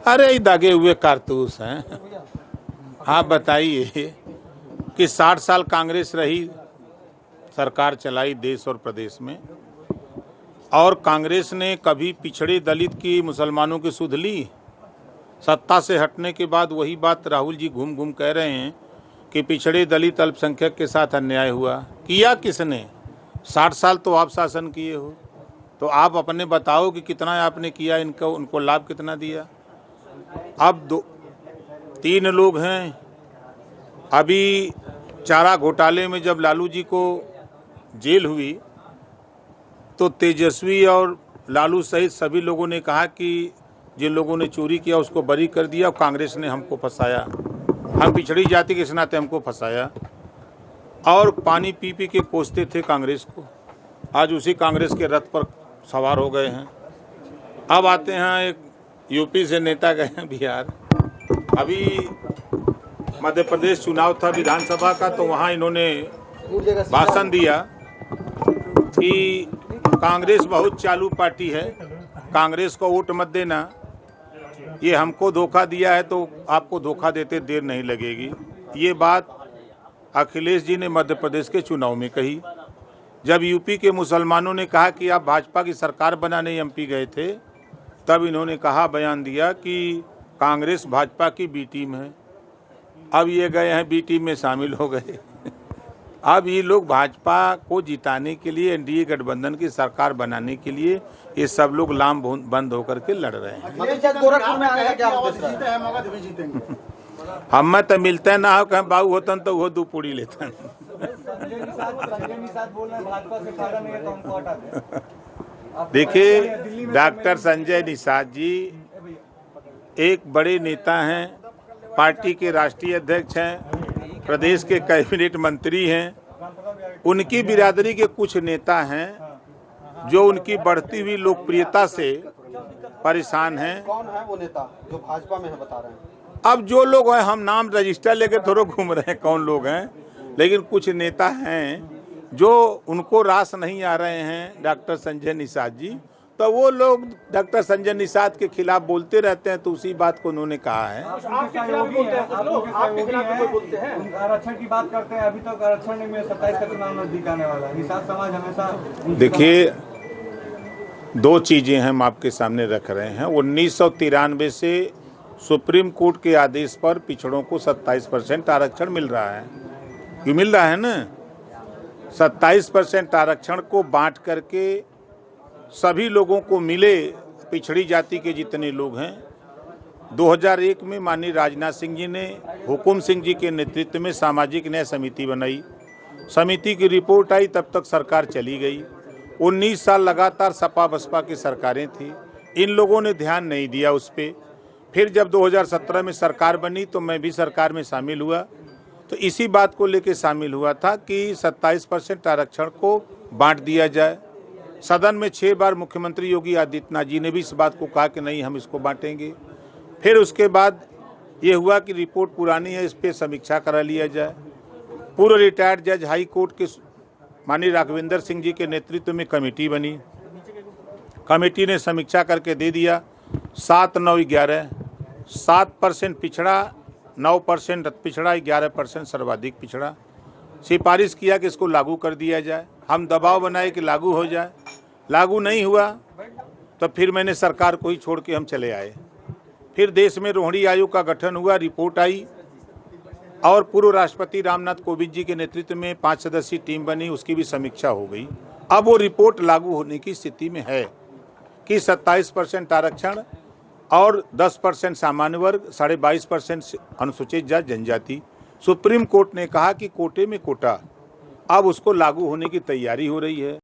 अरे ये दागे हुए कारतूस हैं। आप बताइए कि 60 साल कांग्रेस रही, सरकार चलाई देश और प्रदेश में, और कांग्रेस ने कभी पिछड़े दलित की, मुसलमानों की सुध ली? सत्ता से हटने के बाद वही बात राहुल जी घूम घूम कह रहे हैं कि पिछड़े दलित अल्पसंख्यक के साथ अन्याय हुआ। किया किसने? 60 साल तो आप शासन किए हो, तो आप अपने बताओ कि कितना आपने किया, इनको उनको लाभ कितना दिया। अब 3 लोग हैं। अभी चारा घोटाले में जब लालू जी को जेल हुई तो तेजस्वी और लालू सहित सभी लोगों ने कहा कि जिन लोगों ने चोरी किया उसको बरी कर दिया, और कांग्रेस ने हमको फंसाया, हम पिछड़ी जाति के इस नाते हमको फंसाया, और पानी पी पी के कोसते थे कांग्रेस को। आज उसी कांग्रेस के रथ पर सवार हो गए हैं। अब आते हैं, एक यूपी से नेता गए हैं बिहार। अभी मध्य प्रदेश चुनाव था विधानसभा का, तो वहाँ इन्होंने भाषण दिया कि कांग्रेस बहुत चालू पार्टी है, कांग्रेस को वोट मत देना, ये हमको धोखा दिया है तो आपको धोखा देते देर नहीं लगेगी। ये बात अखिलेश जी ने मध्य प्रदेश के चुनाव में कही। जब यूपी के मुसलमानों ने कहा कि आप भाजपा की सरकार बनाने एमपी गए थे, तब इन्होंने कहा, बयान दिया कि कांग्रेस भाजपा की बी टीम है। अब ये गए हैं बी टीम में शामिल हो गए। अब ये लोग भाजपा को जिताने के लिए, एनडीए गठबंधन की सरकार बनाने के लिए ये सब लोग लाम बंद होकर के लड़ रहे हैं। हम तो मिलते ना हो, कहीं बाबू होतन तो वो 2 पूड़ी लेते। देखिए, डॉक्टर संजय निषाद जी एक बड़े नेता हैं, पार्टी के राष्ट्रीय अध्यक्ष हैं, प्रदेश के कैबिनेट मंत्री हैं। उनकी बिरादरी के कुछ नेता हैं जो उनकी बढ़ती हुई लोकप्रियता से परेशान हैं। कौन है वो नेता जो भाजपा में है, बता रहे हैं? अब जो लोग हैं, हम नाम रजिस्टर लेकर थोड़ा घूम रहे हैं कौन लोग हैं, लेकिन कुछ नेता हैं जो उनको रास नहीं आ रहे हैं डॉक्टर संजय निषाद जी, तो वो लोग डॉक्टर संजय निषाद के खिलाफ बोलते रहते हैं। तो उसी बात को उन्होंने कहा है। आरक्षण की बात करते हैं, अभी तक आरक्षण में 27 का चुनाव नजदीक आने वाला है। निषाद समाज हमेशा, देखिए, 2 चीजें हम आपके सामने रख रहे हैं। 1993 से सुप्रीम कोर्ट के आदेश पर पिछड़ों को 27% आरक्षण मिल रहा है। ये मिल रहा है ना। 27% आरक्षण को बांट करके सभी लोगों को मिले, पिछड़ी जाति के जितने लोग हैं। 2001 में माननीय राजनाथ सिंह जी ने हुकुम सिंह जी के नेतृत्व में सामाजिक न्याय समिति बनाई। समिति की रिपोर्ट आई, तब तक सरकार चली गई। 19 साल लगातार सपा बसपा की सरकारें थी, इन लोगों ने ध्यान नहीं दिया उस पर। फिर जब 2017 में सरकार बनी तो मैं भी सरकार में शामिल हुआ, तो इसी बात को लेकर शामिल हुआ था कि 27% आरक्षण को बांट दिया जाए। सदन में 6 बार मुख्यमंत्री योगी आदित्यनाथ जी ने भी इस बात को कहा कि नहीं, हम इसको बांटेंगे। फिर उसके बाद ये हुआ कि रिपोर्ट पुरानी है, इस पर समीक्षा करा लिया जाए। पूर्व रिटायर्ड जज हाई कोर्ट के माननीय राघवेंद्र सिंह जी के नेतृत्व में कमेटी बनी। कमेटी ने समीक्षा करके दे दिया 7, 9, 11, 7% पिछड़ा, 9% पिछड़ा, 11% सर्वाधिक पिछड़ा। सिफारिश किया कि इसको लागू कर दिया जाए। हम दबाव बनाए कि लागू हो जाए, लागू नहीं हुआ तो फिर मैंने सरकार को ही छोड़ के हम चले आए। फिर देश में रोहिणी आयोग का गठन हुआ, रिपोर्ट आई, और पूर्व राष्ट्रपति रामनाथ कोविंद जी के नेतृत्व में 5 सदस्यीय टीम बनी, उसकी भी समीक्षा हो गई। अब वो रिपोर्ट लागू होने की स्थिति में है कि 27% आरक्षण और 10% सामान्य वर्ग, 22.5% अनुसूचित जाति जनजाति। सुप्रीम कोर्ट ने कहा कि कोटे में कोटा, अब उसको लागू होने की तैयारी हो रही है।